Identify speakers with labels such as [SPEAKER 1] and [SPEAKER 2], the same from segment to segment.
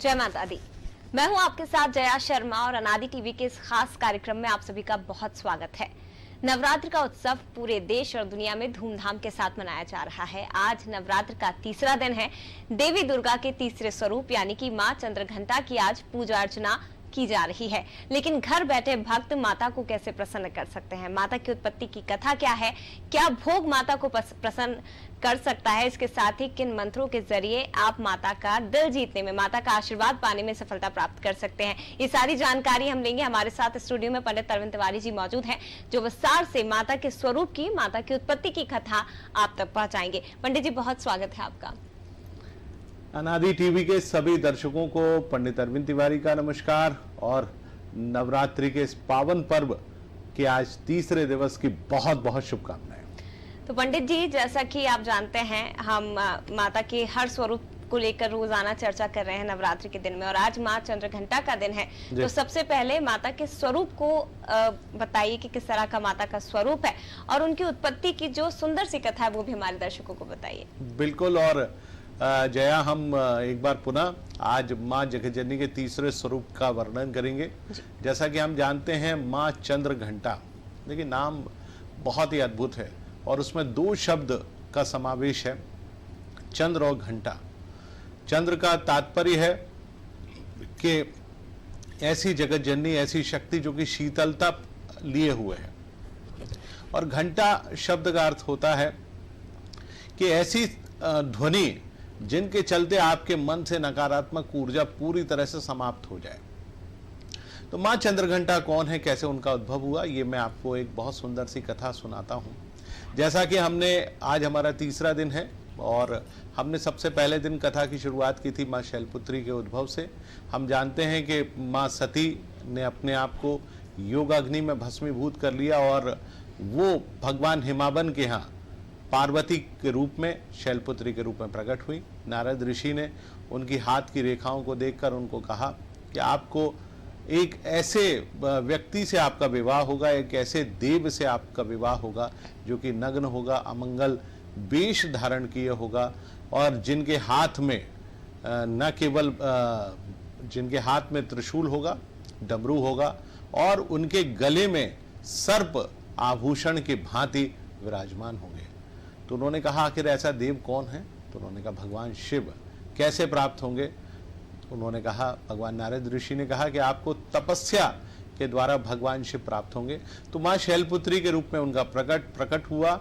[SPEAKER 1] जय माता दी। मैं हूं आपके साथ जया शर्मा और अनादि टीवी के इस खास कार्यक्रम में आप सभी का बहुत स्वागत है। नवरात्र का उत्सव पूरे देश और दुनिया में धूमधाम के साथ मनाया जा रहा है। आज नवरात्र का तीसरा दिन है। देवी दुर्गा के तीसरे स्वरूप यानी कि मां चंद्रघंटा की आज पूजा अर्चना की जा रही है। लेकिन घर बैठे भक्त माता को कैसे प्रसन्न कर सकते हैं? माता की उत्पत्ति की कथा क्या है? क्या भोग माता को प्रसन्न कर सकता है? इसके साथ ही किन मंत्रों के जरिए आप माता का दिल जीतने में, माता का आशीर्वाद पाने में सफलता प्राप्त कर सकते हैं, ये सारी जानकारी हम लेंगे। हमारे साथ स्टूडियो में पंडित अरविंद तिवारी जी मौजूद हैं, जो विस्तार से माता के स्वरूप की, माता की उत्पत्ति की कथा आप तक पहुंचाएंगे। पंडित जी, बहुत स्वागत है आपका।
[SPEAKER 2] अनादि टीवी के सभी दर्शकों को पंडित अरविंद तिवारी का नमस्कार और नवरात्रि के इस पावन पर्व के आज तीसरे दिवस की बहुत बहुत शुभकामनाएं।
[SPEAKER 1] तो पंडित जी, जैसा कि आप जानते हैं, हम माता के हर स्वरूप को लेकर रोजाना चर्चा कर रहे हैं नवरात्रि के दिन में, और आज मां चंद्रघंटा का दिन है। तो सबसे पहले माता के स्वरूप को बताइए कि किस तरह का माता का स्वरूप है, और उनकी उत्पत्ति की जो सुंदर सी कथा है वो भी हमारे दर्शकों को बताइए।
[SPEAKER 2] बिल्कुल। और जया, हम एक बार पुनः आज माँ जगतजननी के तीसरे स्वरूप का वर्णन करेंगे। जैसा कि हम जानते हैं, माँ चंद्रघंटा, देखिए नाम बहुत ही अद्भुत है और उसमें दो शब्द का समावेश है, चंद्र और घंटा। चंद्र का तात्पर्य है कि ऐसी जगतजननी, ऐसी शक्ति जो कि शीतलता लिए हुए है, और घंटा शब्द का अर्थ होता है कि ऐसी ध्वनि जिनके चलते आपके मन से नकारात्मक ऊर्जा पूरी तरह से समाप्त हो जाए। तो मां चंद्रघंटा कौन है, कैसे उनका उद्भव हुआ, ये मैं आपको एक बहुत सुंदर सी कथा सुनाता हूं। जैसा कि हमने आज हमारा तीसरा दिन है और हमने सबसे पहले दिन कथा की शुरुआत की थी मां शैलपुत्री के उद्भव से। हम जानते हैं कि मां सती ने अपने आप को योगाग्नि में भस्मीभूत कर लिया और वो भगवान हिमावन के यहाँ पार्वती के रूप में, शैलपुत्री के रूप में प्रकट हुई। नारद ऋषि ने उनकी हाथ की रेखाओं को देखकर उनको कहा कि आपको एक ऐसे व्यक्ति से आपका विवाह होगा, एक ऐसे देव से आपका विवाह होगा जो कि नग्न होगा, अमंगल वेश धारण किए होगा, और जिनके हाथ में न केवल जिनके हाथ में त्रिशूल होगा, डमरू होगा, और उनके गले में सर्प आभूषण की भांति विराजमान होंगे। तो उन्होंने कहा आखिर ऐसा देव कौन है? तो उन्होंने कहा भगवान शिव। कैसे प्राप्त होंगे? उन्होंने कहा, भगवान नारद ऋषि ने कहा कि आपको तपस्या के द्वारा भगवान शिव प्राप्त होंगे। तो मां शैलपुत्री के रूप में उनका प्रकट हुआ।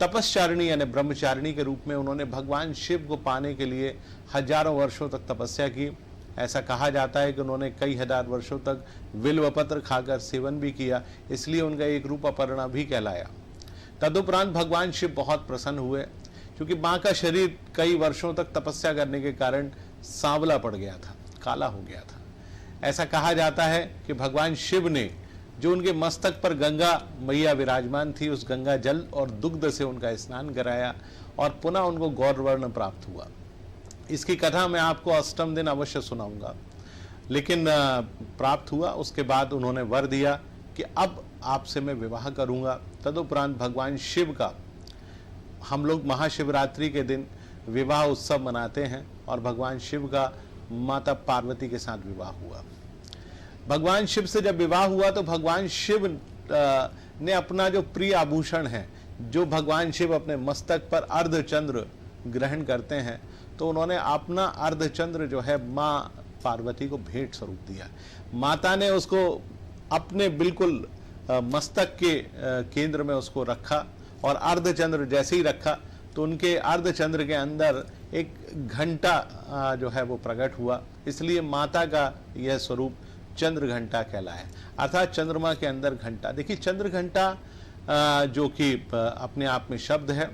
[SPEAKER 2] तपस्चारिणी यानी ब्रह्मचारिणी के रूप में उन्होंने भगवान शिव को पाने के लिए हजारों वर्षों तक तपस्या की। ऐसा कहा जाता है कि उन्होंने कई हजार वर्षों तक बिल्वपत्र खाकर सेवन भी किया, इसलिए उनका एक रूप अपर्णा भी कहलाया। तदुपरांत भगवान शिव बहुत प्रसन्न हुए, क्योंकि मां का शरीर कई वर्षों तक तपस्या करने के कारण सांवला पड़ गया था, काला हो गया था। ऐसा कहा जाता है कि भगवान शिव ने जो उनके मस्तक पर गंगा मैया विराजमान थी, उस गंगा जल और दुग्ध से उनका स्नान कराया और पुनः उनको गौरवर्ण प्राप्त हुआ। इसकी कथा मैं आपको अष्टम दिन अवश्य सुनाऊंगा, लेकिन प्राप्त हुआ। उसके बाद उन्होंने वर दिया कि अब आपसे मैं विवाह करूंगा। तदुपरांत भगवान शिव का हम लोग महाशिवरात्रि के दिन विवाह उत्सव मनाते हैं, और भगवान शिव का माता पार्वती के साथ विवाह हुआ। भगवान शिव से जब विवाह हुआ तो भगवान शिव ने अपना जो प्रिय आभूषण है, जो भगवान शिव अपने मस्तक पर अर्धचंद्र ग्रहण करते हैं, तो उन्होंने अपना अर्धचंद्र जो है मां पार्वती को भेंट स्वरूप दिया। माता ने उसको अपने बिल्कुल मस्तक के केंद्र में उसको रखा, और अर्धचंद्र जैसे ही रखा तो उनके अर्धचंद्र के अंदर एक घंटा जो है वो प्रकट हुआ। इसलिए माता का यह स्वरूप चंद्रघंटा कहलाया, अर्थात चंद्रमा के अंदर घंटा। देखिए, चंद्र घंटा जो कि अपने आप में शब्द है।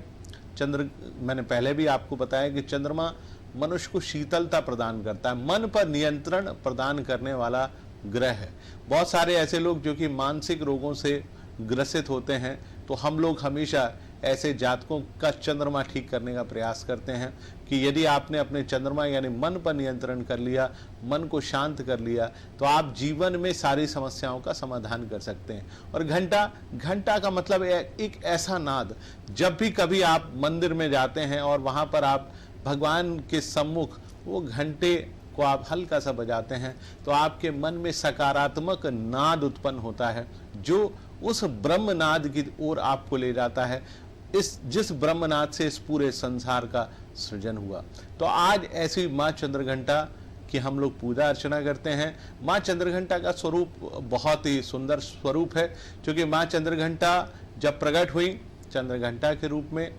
[SPEAKER 2] चंद्र, मैंने पहले भी आपको बताया कि चंद्रमा मनुष्य को शीतलता प्रदान करता है, मन पर नियंत्रण प्रदान करने वाला ग्रह है। बहुत सारे ऐसे लोग जो कि मानसिक रोगों से ग्रसित होते हैं, तो हम लोग हमेशा ऐसे जातकों का चंद्रमा ठीक करने का प्रयास करते हैं कि यदि आपने अपने चंद्रमा यानी मन पर नियंत्रण कर लिया, मन को शांत कर लिया, तो आप जीवन में सारी समस्याओं का समाधान कर सकते हैं। और घंटा का मतलब एक ऐसा नाद, जब भी कभी आप मंदिर में जाते हैं और वहाँ पर आप भगवान के सम्मुख वो घंटे को आप हल्का सा बजाते हैं तो आपके मन में सकारात्मक नाद उत्पन्न होता है, जो उस ब्रह्मनाद की ओर आपको ले जाता है, जिस ब्रह्मनाद से इस पूरे संसार का सृजन हुआ। तो आज ऐसी माँ चंद्रघंटा की हम लोग पूजा अर्चना करते हैं। माँ चंद्रघंटा का स्वरूप बहुत ही सुंदर स्वरूप है, क्योंकि माँ चंद्रघंटा जब प्रकट हुई चंद्रघंटा के रूप में,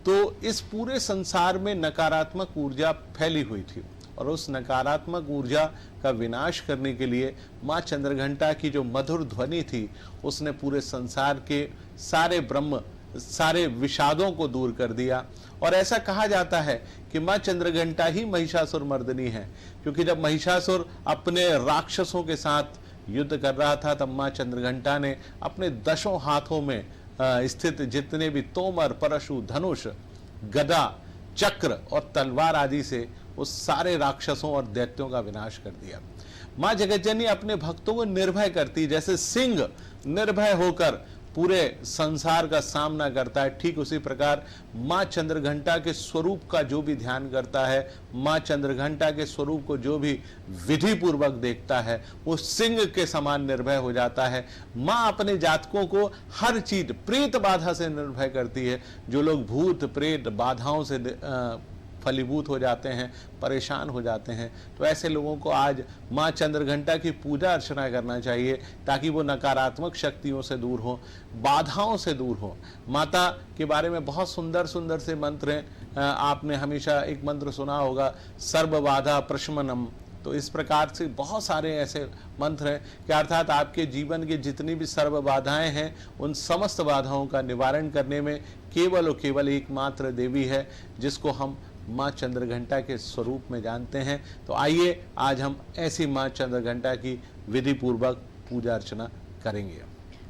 [SPEAKER 2] तो इस पूरे संसार में नकारात्मक ऊर्जा फैली हुई थी, और उस नकारात्मक ऊर्जा का विनाश करने के लिए माँ चंद्रघंटा की जो मधुर ध्वनि थी, उसने पूरे संसार के सारे विषादों को दूर कर दिया। और ऐसा कहा जाता है कि माँ चंद्रघंटा ही महिषासुर मर्दिनी है, क्योंकि जब महिषासुर अपने राक्षसों के साथ युद्ध कर रहा था, तब माँ चंद्रघंटा ने अपने 10 हाथों में स्थित जितने भी तोमर, परशु, धनुष, गदा, चक्र और तलवार आदि से उस सारे राक्षसों और दैत्यों का विनाश कर दिया। माँ जगज्जननी अपने भक्तों को निर्भय करती, जैसे सिंह निर्भय होकर पूरे संसार का सामना करता है, ठीक उसी प्रकार माँ चंद्रघंटा के स्वरूप का जो भी ध्यान करता है, माँ चंद्रघंटा के स्वरूप को जो भी विधि पूर्वक देखता है, वो सिंह के समान निर्भय हो जाता है। माँ अपने जातकों को हर चीज प्रेत बाधा से निर्भय करती है। जो लोग भूत प्रेत बाधाओं से फलीभूत हो जाते हैं, परेशान हो जाते हैं, तो ऐसे लोगों को आज माँ चंद्रघंटा की पूजा अर्चना करना चाहिए, ताकि वो नकारात्मक शक्तियों से दूर हो, बाधाओं से दूर हो। माता के बारे में बहुत सुंदर सुंदर से मंत्र हैं। आपने हमेशा एक मंत्र सुना होगा, सर्व बाधा प्रशमनम। तो इस प्रकार से बहुत सारे ऐसे मंत्र हैं कि अर्थात आपके जीवन की जितनी भी सर्व बाधाएं हैं, उन समस्त बाधाओं का निवारण करने में केवल और केवल एकमात्र देवी है, जिसको हम माँ चंद्रघंटा के स्वरूप में जानते हैं। तो आइए आज हम ऐसी माँ चंद्रघंटा की विधि पूर्वक पूजा अर्चना करेंगे।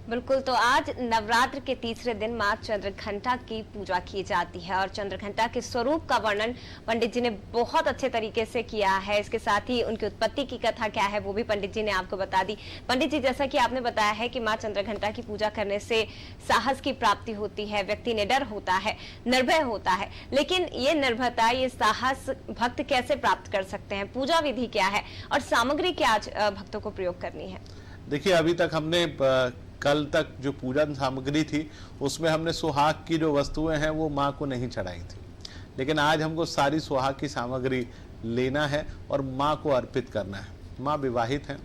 [SPEAKER 1] बिल्कुल, तो आज नवरात्र के तीसरे दिन माँ चंद्रघंटा की पूजा की जाती है, और चंद्रघंटा के स्वरूप का वर्णन पंडित जी ने बहुत अच्छे तरीके से किया है। इसके साथ ही उनकी उत्पत्ति की कथा क्या है वो भी पंडित जी ने आपको बता दी। पंडित जी, जैसा कि आपने बताया है कि माँ चंद्रघंटा की पूजा करने से साहस की प्राप्ति होती है, व्यक्ति निडर होता है, निर्भय होता है, लेकिन ये निर्भयता, ये साहस भक्त कैसे प्राप्त कर सकते हैं? पूजा विधि क्या है और सामग्री क्या आज भक्तों को प्रयोग करनी है?
[SPEAKER 2] देखिए, अभी तक हमने कल तक जो पूजन सामग्री थी उसमें हमने सुहाग की जो वस्तुएं हैं वो माँ को नहीं चढ़ाई थी, लेकिन आज हमको सारी सुहाग की सामग्री लेना है और माँ को अर्पित करना है। माँ विवाहित हैं,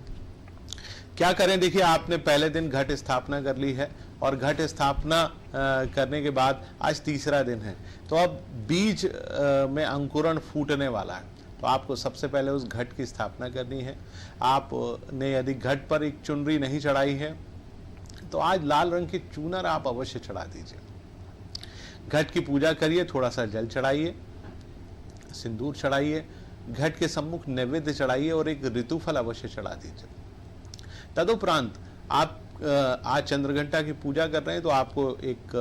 [SPEAKER 2] क्या करें? देखिए, आपने पहले दिन घट स्थापना कर ली है, और घट स्थापना करने के बाद आज तीसरा दिन है, तो अब बीज में अंकुरण फूटने वाला है। तो आपको सबसे पहले उस घट की स्थापना करनी है। आपने यदि घट पर एक चुनरी नहीं चढ़ाई है तो आज लाल रंग की चूनर आप अवश्य चढ़ा दीजिए। घट की पूजा करिए, थोड़ा सा जल चढ़ाइए, सिंदूर चढ़ाइए, घट के सम्मुख नैवेद्य चढ़ाइए और एक ऋतुफल अवश्य चढ़ा दीजिए। तदुपरांत आप आज चंद्रघंटा की पूजा कर रहे हैं तो आपको एक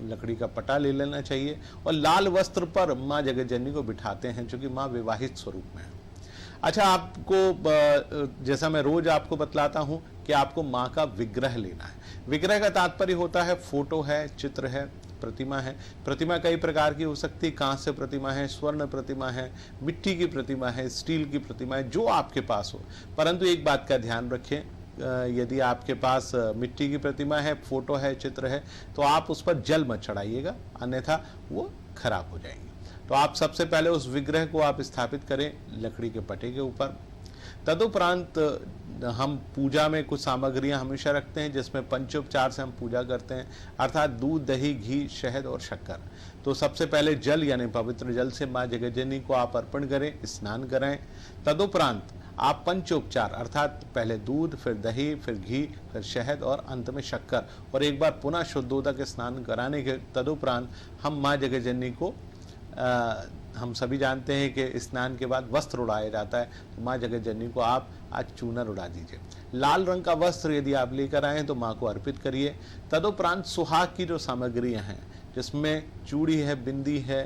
[SPEAKER 2] लकड़ी का पटा ले लेना चाहिए, और लाल वस्त्र पर माँ जगज्जननी को बिठाते हैं, जो कि माँ विवाहित स्वरूप में है। अच्छा, आपको जैसा मैं रोज आपको बतलाता हूं कि आपको माँ का विग्रह लेना है। विग्रह का तात्पर्य होता है फोटो है, चित्र है, प्रतिमा है। प्रतिमा कई प्रकार की हो सकती है, कांस्य प्रतिमा है, स्वर्ण प्रतिमा है, मिट्टी की प्रतिमा है, स्टील की प्रतिमा है, जो आपके पास हो। परंतु एक बात का ध्यान रखें, यदि आपके पास मिट्टी की प्रतिमा है, फोटो है, चित्र है, तो आप उस पर जल मत चढ़ाइएगा, अन्यथा वो खराब हो जाएंगे। तो आप सबसे पहले उस विग्रह को आप स्थापित करें लकड़ी के पटे के ऊपर। तदुपरांत हम पूजा में कुछ सामग्रियां हमेशा रखते हैं, जिसमें पंचोपचार से हम पूजा करते हैं, अर्थात दूध, दही, घी, शहद और शक्कर। तो सबसे पहले जल यानी पवित्र जल से माँ जगज्जननी को आप अर्पण करें, स्नान कराएं। तदुपरांत आप पंचोपचार अर्थात पहले दूध, फिर दही, फिर घी, फिर शहद और अंत में शक्कर, और एक बार पुनः शुद्धोदक स्नान कराने के तदुपरांत हम माँ जगज्जननी को हम सभी जानते हैं कि स्नान के बाद वस्त्र उड़ाया जाता है, तो माँ जगज्जननी को आप आज चूनर उड़ा दीजिए। लाल रंग का वस्त्र यदि आप लेकर आए तो माँ को अर्पित करिए। तदुपरांत सुहाग की जो सामग्रियाँ हैं, जिसमें चूड़ी है, बिंदी है,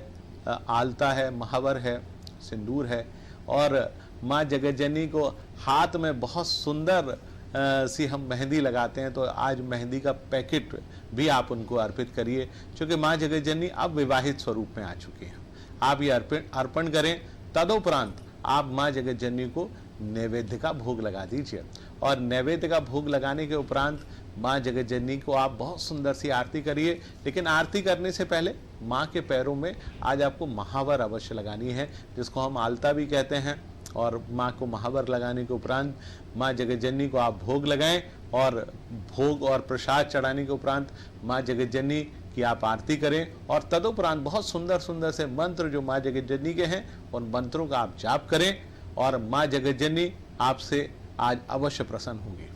[SPEAKER 2] आलता है, महावर है, सिंदूर है, और माँ जगज्जननी को हाथ में बहुत सुंदर सी हम मेहंदी लगाते हैं, तो आज मेहंदी का पैकेट भी आप उनको अर्पित करिए, क्योंकि माँ जगज्जननी अब विवाहित स्वरूप में आ चुकी हैं। आप ये अर्पण करें। तदुपरांत आप माँ जगत जननी को नैवेद्य का भोग लगा दीजिए। और नैवेद्य का भोग लगाने के उपरांत माँ जगत जननी को आप बहुत सुंदर सी आरती करिए। लेकिन आरती करने से पहले माँ के पैरों में आज आपको महावर अवश्य लगानी है, जिसको हम आलता भी कहते हैं। और माँ को महावर लगाने के उपरांत माँ जगत जननी को आप भोग लगाएं, और भोग और प्रसाद चढ़ाने के उपरांत माँ जगत जननी की आप आरती करें। और तदुपरांत बहुत सुंदर सुंदर से मंत्र जो माँ जगत जननी के हैं उन मंत्रों का आप जाप करें, और माँ जगत जननी आपसे आज अवश्य प्रसन्न होंगी।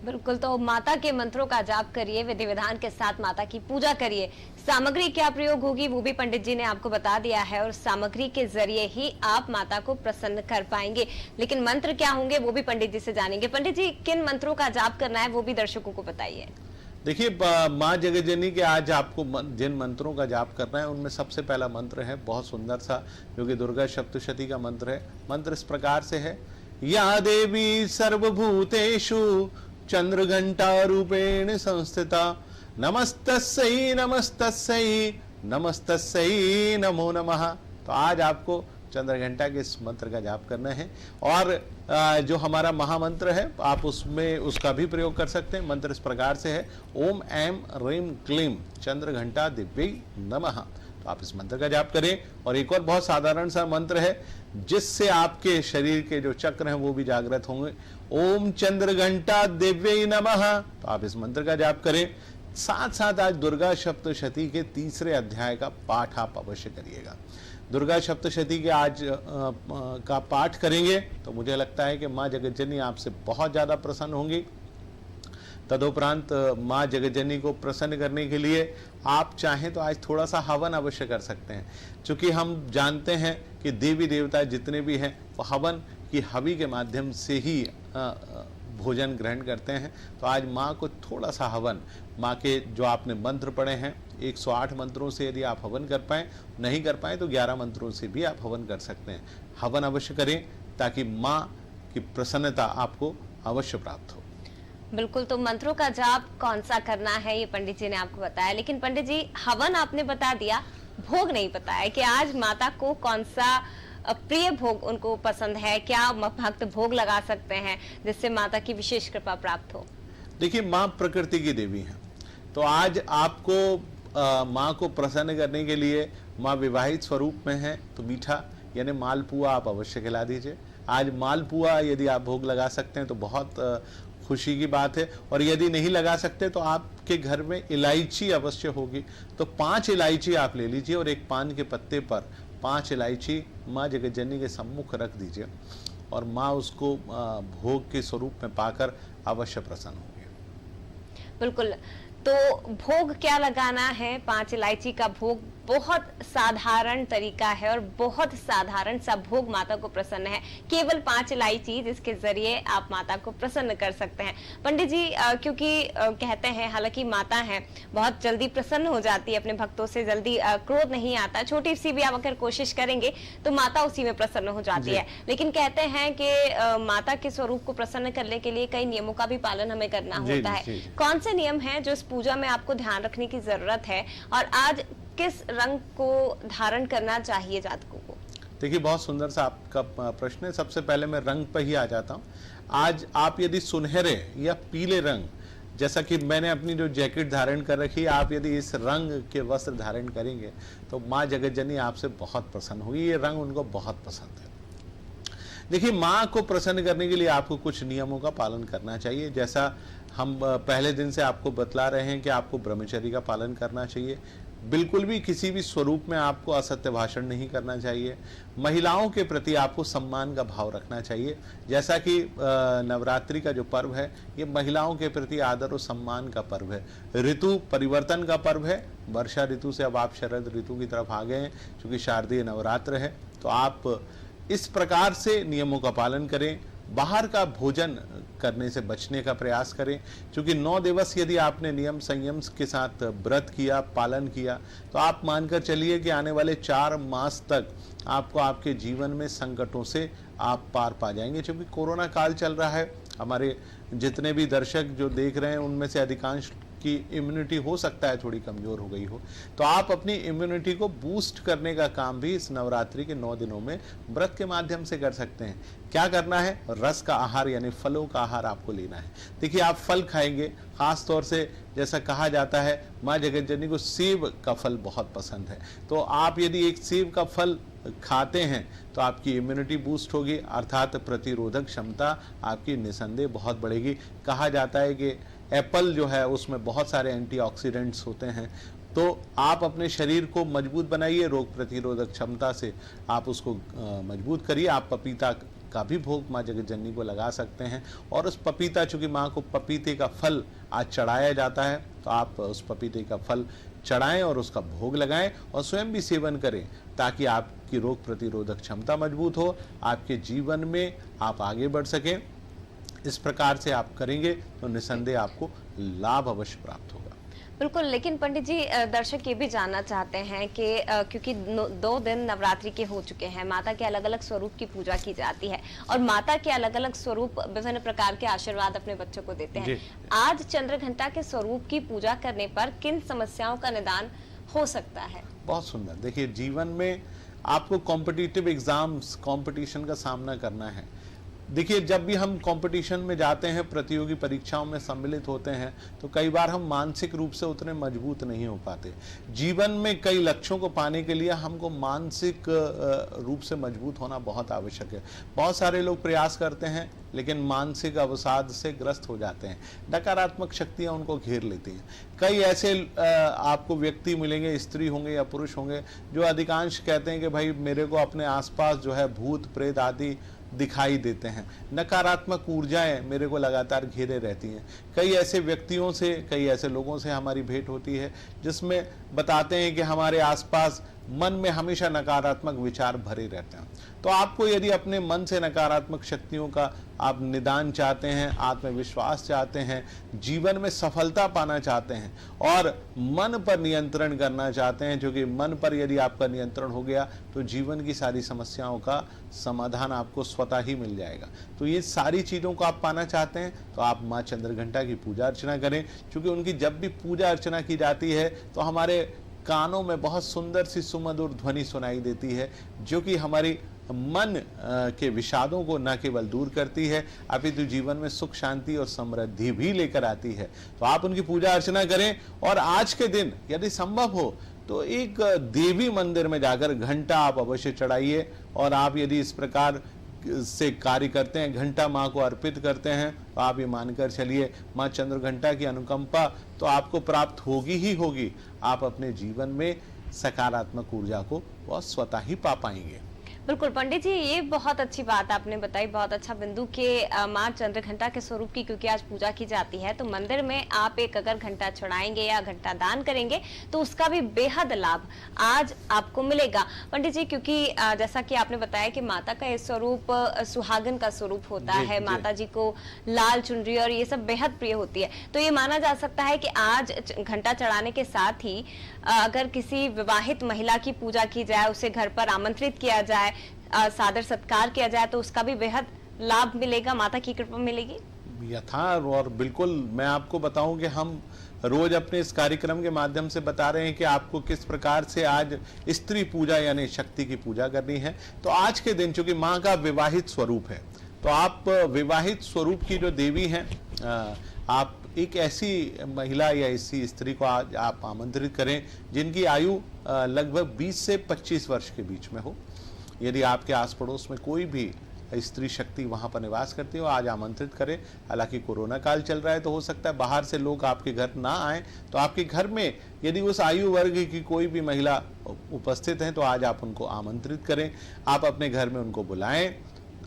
[SPEAKER 1] बिल्कुल, तो माता के मंत्रों का जाप करिए, विधि विधान के साथ माता की पूजा करिए। सामग्री क्या प्रयोग होगी वो भी पंडित जी ने आपको बता दिया है, और सामग्री के जरिए ही आप माता को प्रसन्न कर पाएंगे। लेकिन मंत्र क्या होंगे वो भी पंडित जी से जानेंगे। पंडित जी, किन मंत्रों का जाप करना है वो भी दर्शकों को बताइए।
[SPEAKER 2] देखिए, माँ जगत जननी के आज आपको जिन मंत्रों का जाप करना है उनमें सबसे पहला मंत्र है बहुत सुंदर सा, जो कि दुर्गा सप्तशती का मंत्र है। मंत्र इस प्रकार से है, या देवी सर्वभूतेषु चंद्रघंटा रूपेण संस्थिता, नमस्तस्यै नमस्तस्यै नमस्तस्यै नमो नमः। तो आज आपको चंद्रघंटा के इस मंत्र का जाप करना है। और जो हमारा महामंत्र है आप उसमें उसका भी प्रयोग कर सकते हैं। मंत्र इस प्रकार से है, ओम ऐम ह्रीम क्लीम चंद्रघंटा दिव्यै नमः। तो आप इस मंत्र का जाप करें। और एक और बहुत साधारण सा मंत्र है जिससे आपके शरीर के जो चक्र हैं वो भी जागृत होंगे, ओम चंद्रघंटा दिव्यै नमः। तो आप इस मंत्र का जाप करें। साथ साथ आज दुर्गा सप्तशती के तीसरे अध्याय का पाठ आप अवश्य करिएगा। दुर्गा सप्तशती के आज का पाठ करेंगे तो मुझे लगता है कि माँ जगत जननी आपसे बहुत ज़्यादा प्रसन्न होंगी। तदुपरांत माँ जगत जननी को प्रसन्न करने के लिए आप चाहें तो आज थोड़ा सा हवन अवश्य कर सकते हैं। क्योंकि हम जानते हैं कि देवी देवता जितने भी हैं वो हवन की हवि के माध्यम से ही भोजन ग्रहण करते हैं। तो आज माँ को थोड़ा सा हवन, माँ के जो आपने मंत्र पढ़े हैं 108 मंत्रों से यदि आप हवन कर पाएँ, नहीं कर पाएँ तो 11 मंत्रों से भी आप हवन कर सकते हैं। हवन अवश्य करें ताकि माँ की प्रसन्नता आपको अवश्य प्राप्त हो।
[SPEAKER 1] बिल्कुल, तो मंत्रों का जाप कौन सा करना है ये पंडित जी ने आपको बताया। लेकिन पंडित जी, हवन आपने बता दिया, भोग नहीं बताया कि आज माता को कौन सा प्रिय भोग उनको पसंद है, क्या भक्त भोग लगा सकते हैं जिससे माता की विशेष कृपा प्राप्त हो।
[SPEAKER 2] देखिए, माँ प्रकृति की देवी है, तो आज आपको माँ को प्रसन्न करने के लिए माँ विवाहित स्वरूप में है तो मीठा यानी मालपुआ आप अवश्य खिला दीजिए। आज मालपुआ यदि आप भोग लगा सकते हैं तो बहुत खुशी की बात है। और यदि नहीं लगा सकते तो आपके घर में इलायची अवश्य होगी, तो 5 इलायची आप ले लीजिए और एक पान के पत्ते पर 5 इलायची माँ जगत जननी के सम्मुख रख दीजिए, और माँ उसको भोग के स्वरूप में पाकर अवश्य प्रसन्न होगी।
[SPEAKER 1] बिल्कुल, तो भोग क्या लगाना है, 5 इलायची का भोग बहुत साधारण तरीका है और बहुत साधारण सा भोग माता को प्रसन्न है। केवल 5 इलायची जिसके जरिए आप माता को प्रसन्न कर सकते हैं। पंडित जी, क्योंकि कहते हैं हालांकि माता है बहुत जल्दी प्रसन्न हो जाती है अपने भक्तों से, जल्दी क्रोध नहीं आता। छोटी सी भी आप अगर कोशिश करेंगे तो माता उसी में प्रसन्न हो जाती है। लेकिन कहते हैं कि माता के स्वरूप को प्रसन्न करने के लिए कई नियमों का भी पालन हमें करना होता है। कौन से नियम है जो इस पूजा में आपको ध्यान रखने की जरूरत है, और आज किस रंग को धारण करना चाहिए जातकों को?
[SPEAKER 2] देखिए, बहुत सुंदर सा आपका प्रश्न है। सबसे पहले मैं रंग पर ही आ जाता हूँ। आज आप यदि सुनहरे या पीले रंग, जैसा कि मैंने अपनी जो जैकेट धारण कर रखी है, आप यदि इस रंग के वस्त्र धारण करेंगे तो माँ जगत जननी आपसे बहुत प्रसन्न होगी। ये रंग उनको बहुत पसंद है। देखिए, माँ को प्रसन्न करने के लिए आपको कुछ नियमों का पालन करना चाहिए। जैसा हम पहले दिन से आपको बतला रहे हैं कि आपको ब्रह्मचर्य का पालन करना चाहिए। बिल्कुल भी किसी भी स्वरूप में आपको असत्य भाषण नहीं करना चाहिए। महिलाओं के प्रति आपको सम्मान का भाव रखना चाहिए। जैसा कि नवरात्रि का जो पर्व है ये महिलाओं के प्रति आदर और सम्मान का पर्व है। ऋतु परिवर्तन का पर्व है। वर्षा ऋतु से अब आप शरद ऋतु की तरफ आ गए हैं, क्योंकि शारदीय नवरात्र है। तो आप इस प्रकार से नियमों का पालन करें। बाहर का भोजन करने से बचने का प्रयास करें, क्योंकि 9 दिवस यदि आपने नियम संयम के साथ व्रत किया, पालन किया, तो आप मानकर चलिए कि आने वाले 4 मास तक आपको आपके जीवन में संकटों से आप पार पा जाएंगे। क्योंकि कोरोना काल चल रहा है। हमारे जितने भी दर्शक जो देख रहे हैं उनमें से अधिकांश आपकी इम्यूनिटी हो सकता है थोड़ी कमज़ोर हो गई हो, तो आप अपनी इम्यूनिटी को बूस्ट करने का काम भी इस नवरात्रि के 9 दिनों में व्रत के माध्यम से कर सकते हैं। क्या करना है? रस का आहार यानी फलों का आहार आपको लेना है। देखिए, आप फल खाएंगे, खास तौर से जैसा कहा जाता है माँ जगत जननी को सेब का फल बहुत पसंद है, तो आप यदि एक सेब का फल खाते हैं तो आपकी इम्यूनिटी बूस्ट होगी, अर्थात प्रतिरोधक क्षमता आपकी निसंदेह बहुत बढ़ेगी। कहा जाता है कि एप्पल जो है उसमें बहुत सारे एंटीऑक्सीडेंट्स होते हैं, तो आप अपने शरीर को मजबूत बनाइए, रोग प्रतिरोधक क्षमता से आप उसको मजबूत करिए। आप पपीता का भी भोग माँ जगत जननी को लगा सकते हैं, और उस पपीता, चूंकि माँ को पपीते का फल आज चढ़ाया जाता है, तो आप उस पपीते का फल चढ़ाएं और उसका भोग लगाएं और स्वयं भी सेवन करें, ताकि आपकी रोग प्रतिरोधक क्षमता मजबूत हो, आपके जीवन में आप आगे बढ़ सकें। इस प्रकार से आप करेंगे तो निसंदेह आपको लाभ अवश्य प्राप्त होगा।
[SPEAKER 1] बिल्कुल, लेकिन पंडित जी, दर्शक ये भी जानना चाहते हैं कि क्योंकि 2 दिन नवरात्रि के हो चुके हैं, माता के अलग अलग स्वरूप की पूजा की जाती है और माता के अलग अलग स्वरूप विभिन्न प्रकार के आशीर्वाद अपने बच्चों को देते हैं। आज चंद्रघंटा के स्वरूप की पूजा करने पर किन समस्याओं का निदान हो सकता है?
[SPEAKER 2] बहुत सुंदर। देखिए, जीवन में आपको कॉम्पिटिटिव एग्जाम्स, कंपटीशन का सामना करना है। देखिए, जब भी हम कंपटीशन में जाते हैं, प्रतियोगी परीक्षाओं में सम्मिलित होते हैं, तो कई बार हम मानसिक रूप से उतने मजबूत नहीं हो पाते। जीवन में कई लक्ष्यों को पाने के लिए हमको मानसिक रूप से मजबूत होना बहुत आवश्यक है। बहुत सारे लोग प्रयास करते हैं लेकिन मानसिक अवसाद से ग्रस्त हो जाते हैं, नकारात्मक शक्तियां उनको घेर लेती हैं। कई ऐसे आपको व्यक्ति मिलेंगे, स्त्री होंगे या पुरुष होंगे, जो अधिकांश कहते हैं कि भाई मेरे को अपने आसपास जो है भूत प्रेत आदि दिखाई देते हैं, नकारात्मक ऊर्जाएं मेरे को लगातार घेरे रहती हैं। कई ऐसे व्यक्तियों से, कई ऐसे लोगों से हमारी भेंट होती है जिसमें बताते हैं कि हमारे आसपास मन में हमेशा नकारात्मक विचार भरे रहते हैं। तो आपको यदि अपने मन से नकारात्मक शक्तियों का आप निदान चाहते हैं, आत्मविश्वास चाहते हैं, जीवन में सफलता पाना चाहते हैं और मन पर नियंत्रण करना चाहते हैं, क्योंकि मन पर यदि आपका नियंत्रण हो गया तो जीवन की सारी समस्याओं का समाधान आपको स्वतः ही मिल जाएगा। तो ये सारी चीज़ों को आप पाना चाहते हैं तो आप माँ चंद्रघंटा की पूजा अर्चना करें, क्योंकि उनकी जब भी पूजा अर्चना की जाती है तो हमारे कानों में बहुत सुंदर सी सुमधुर ध्वनि सुनाई देती है, जो कि हमारी मन के विषादों को न केवल दूर करती है अपितु जीवन में सुख शांति और समृद्धि भी लेकर आती है। तो आप उनकी पूजा अर्चना करें और आज के दिन यदि संभव हो तो एक देवी मंदिर में जाकर घंटा आप अवश्य चढ़ाइए, और आप यदि इस प्रकार से कार्य करते हैं, घंटा माँ को अर्पित करते हैं, तो आप ये मानकर चलिए माँ चंद्रघंटा की अनुकंपा तो आपको प्राप्त होगी ही होगी। आप अपने जीवन में सकारात्मक ऊर्जा को वह स्वतः ही पा पाएंगे।
[SPEAKER 1] बिल्कुल पंडित जी, ये बहुत अच्छी बात आपने बताई, बहुत अच्छा बिंदु के माँ चंद्रघंटा के स्वरूप की क्योंकि आज पूजा की जाती है, तो मंदिर में आप एक अगर घंटा चढ़ाएंगे या घंटा दान करेंगे तो उसका भी बेहद लाभ आज आपको मिलेगा। पंडित जी, क्योंकि जैसा कि आपने बताया कि माता का ये स्वरूप सुहागन का स्वरूप होता है, माता जी को लाल चुनरी और ये सब बेहद प्रिय होती है, तो ये माना जा सकता है कि आज घंटा चढ़ाने के साथ ही अगर किसी विवाहित महिला की पूजा की जाए, उसे घर पर आमंत्रित किया जाए, सादर सत्कार किया जाए, तो उसका भी बेहद लाभ मिलेगा, माता की कृपा मिलेगी
[SPEAKER 2] यथा। और बिल्कुल मैं आपको बताऊं कि हम रोज अपने इस कार्यक्रम के माध्यम से बता रहे हैं कि आपको किस प्रकार से आज स्त्री पूजा यानी शक्ति की पूजा करनी है। तो आज के दिन चूंकि माँ का विवाहित स्वरूप है, तो आप विवाहित स्वरूप की जो देवी हैं, आप एक ऐसी महिला या ऐसी स्त्री को आज आप आमंत्रित करें जिनकी आयु लगभग 20 से 25 वर्ष के बीच में हो। यदि आपके आस पड़ोस में कोई भी स्त्री शक्ति वहां पर निवास करती हो, आज आमंत्रित करें। हालांकि कोरोना काल चल रहा है तो हो सकता है बाहर से लोग आपके घर ना आए, तो आपके घर में यदि उस आयु वर्ग की कोई भी महिला उपस्थित है तो आज आप उनको आमंत्रित करें। आप अपने घर में उनको बुलाएं,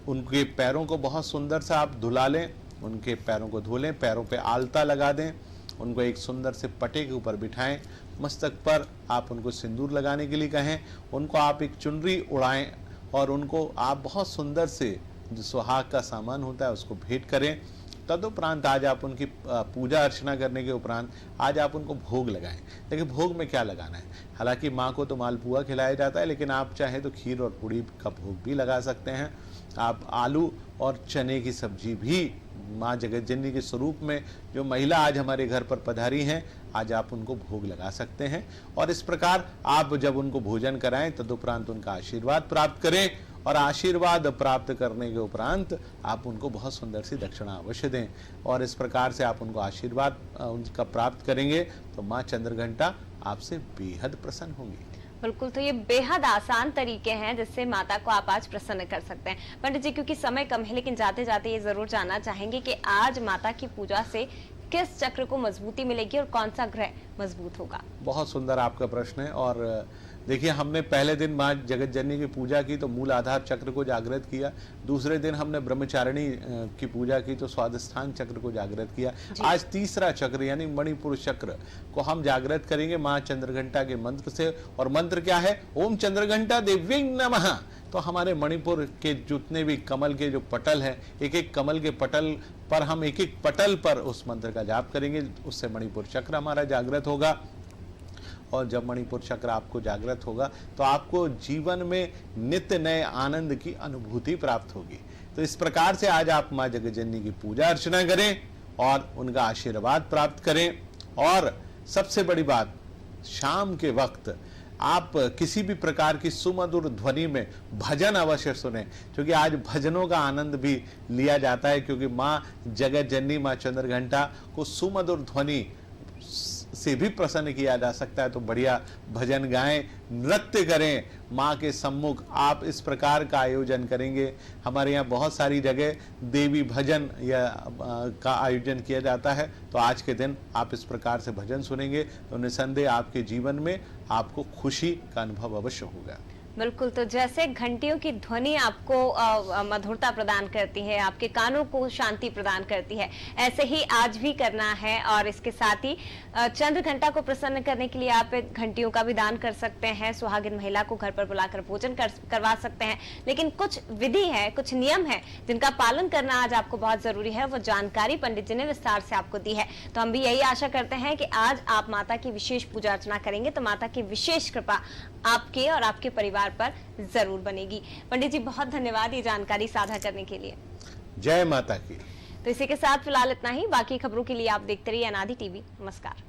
[SPEAKER 2] उनके पैरों को बहुत सुंदर सा आप धुला लें, उनके पैरों को धो लें, पैरों पे आलता लगा दें, उनको एक सुंदर से पटे के ऊपर बिठाएं, मस्तक पर आप उनको सिंदूर लगाने के लिए कहें, उनको आप एक चुनरी उड़ाएं और उनको आप बहुत सुंदर से जो सुहाग का सामान होता है उसको भेंट करें। तदुपरांत आज आप उनकी पूजा अर्चना करने के उपरांत आज आप उनको भोग लगाएं। लेकिन भोग में क्या लगाना है? हालांकि माँ को तो मालपुआ खिलाया जाता है, लेकिन आप चाहे तो खीर और पूड़ी का भोग भी लगा सकते हैं। आप आलू और चने की सब्जी भी माँ जगतजननी के स्वरूप में जो महिला आज हमारे घर पर पधारी हैं, आज आप उनको भोग लगा सकते हैं। और इस प्रकार आप जब उनको भोजन कराएं तदुपरांत उनका आशीर्वाद प्राप्त करें, और आशीर्वाद प्राप्त करने के उपरांत आप उनको बहुत सुंदर सी दक्षिणा अवश्य दें। और इस प्रकार से आप उनको आशीर्वाद उनका प्राप्त करेंगे तो माँ चंद्रघंटा आपसे बेहद प्रसन्न होंगी।
[SPEAKER 1] बिल्कुल, तो ये बेहद आसान तरीके हैं जिससे माता को आप आज प्रसन्न कर सकते हैं। पंडित जी, क्योंकि समय कम है, लेकिन जाते जाते ये जरूर जानना चाहेंगे कि आज माता की पूजा से किस चक्र को मजबूती मिलेगी और कौन सा ग्रह मजबूत होगा? बहुत
[SPEAKER 2] सुंदर आपका प्रश्न है। और देखिए, हमने पहले दिन माँ जगतजननी की पूजा की तो मूल आधार चक्र को जागृत किया। दूसरे दिन हमने ब्रह्मचारिणी की पूजा की तो स्वादिष्ठान चक्र को जागृत किया। आज तीसरा चक्र यानी मणिपुर चक्र को हम जागृत करेंगे माँ चंद्रघंटा के मंत्र से। और मंत्र क्या है? ओम चंद्रघंटा देवी नमः। तो हमारे मणिपुर के जितने भी कमल के जो पटल है, एक एक कमल के पटल पर हम एक एक पटल पर उस मंत्र का जाप करेंगे, उससे मणिपुर चक्र हमारा जागृत होगा। और जब मणिपुर चक्र आपको जागृत होगा तो आपको जीवन में नित्य नए आनंद की अनुभूति प्राप्त होगी। तो इस प्रकार से आज आप माँ जगतजननी की पूजा अर्चना करें और उनका आशीर्वाद प्राप्त करें। और सबसे बड़ी बात, शाम के वक्त आप किसी भी प्रकार की सुमधुर ध्वनि में भजन अवश्य सुने, क्योंकि आज भजनों का आनंद भी लिया जाता है। क्योंकि माँ जगतजननी माँ चंद्रघंटा को सुमधुर ध्वनि से भी प्रसन्न किया जा सकता है। तो बढ़िया भजन गाएं, नृत्य करें माँ के सम्मुख। आप इस प्रकार का आयोजन करेंगे। हमारे यहाँ बहुत सारी जगह देवी भजन का आयोजन किया जाता है। तो आज के दिन आप इस प्रकार से भजन सुनेंगे तो निसंदेह आपके जीवन में आपको खुशी का अनुभव अवश्य होगा।
[SPEAKER 1] बिल्कुल, तो जैसे घंटियों की ध्वनि आपको मधुरता प्रदान करती है, आपके कानों को शांति प्रदान करती है, ऐसे ही आज भी करना है। और इसके साथ ही चंद्रघंटा को प्रसन्न करने के लिए आप घंटियों का भी दान कर सकते हैं। सुहागिन महिला को घर पर बुलाकर भोजन करवा सकते हैं। लेकिन कुछ विधि है, कुछ नियम है जिनका पालन करना आज आपको बहुत जरूरी है। वो जानकारी पंडित जी ने विस्तार से आपको दी है। तो हम भी यही आशा करते हैं कि आज आप माता की विशेष पूजा अर्चना करेंगे तो माता की विशेष कृपा आपके और आपके परिवार पर जरूर बनेगी। पंडित जी, बहुत धन्यवाद ये जानकारी साझा करने के लिए।
[SPEAKER 2] जय माता की।
[SPEAKER 1] तो इसी के साथ फिलहाल इतना ही। बाकी खबरों के लिए आप देखते रहिए अनादि टीवी। नमस्कार।